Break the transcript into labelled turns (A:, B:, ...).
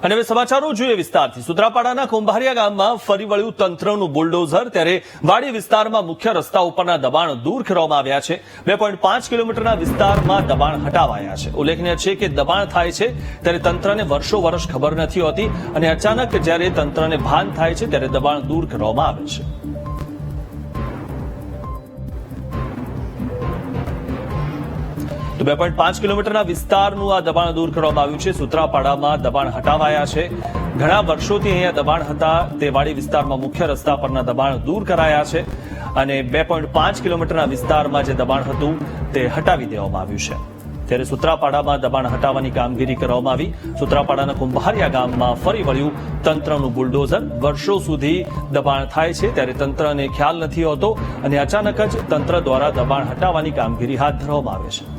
A: અને હવે સમાચારો જોઈએ વિસ્તારથી। સુત્રાપાડાના કુંભારિયા ગામમાં ફરી વળ્યું તંત્રનું બુલડોઝર। ત્યારે વાડી વિસ્તારમાં મુખ્ય રસ્તા ઉપરના દબાણ દૂર કરવામાં આવ્યા છે। 2.5 કિલોમીટરના વિસ્તારમાં દબાણ હટાવાયા છે। ઉલ્લેખનીય છે કે દબાણ થાય છે ત્યારે તંત્રને વર્ષો ખબર નથી હોતી અને અચાનક જ્યારે તંત્રને ભાન થાય છે ત્યારે દબાણ દૂર કરવામાં આવે છે। તો 2.5 કિલોમીટરના વિસ્તારનું આ દબાણ દૂર કરવામાં આવ્યું છે। સુત્રાપાડામાં દબાણ હટાવાયા છે। ઘણા વર્ષોથી અહીંયા દબાણ હતા તે વાડી વિસ્તારમાં મુખ્ય રસ્તા પરના દબાણ દૂર કરાયા છે અને 2.5 કિલોમીટરના વિસ્તારમાં જે દબાણ હતું તે હટાવી દેવામાં આવ્યું છે। ત્યારે સુત્રાપાડામાં દબાણ હટાવવાની કામગીરી કરવામાં આવી। સુત્રાપાડાના કુંભારિયા ગામમાં ફરી વળ્યું તંત્રનું બુલડોઝર। વર્ષો સુધી દબાણ થાય છે ત્યારે તંત્રને ખ્યાલ નથી હોતો અને અચાનક જ તંત્ર દ્વારા દબાણ હટાવવાની કામગીરી હાથ ધરવામાં આવે છે।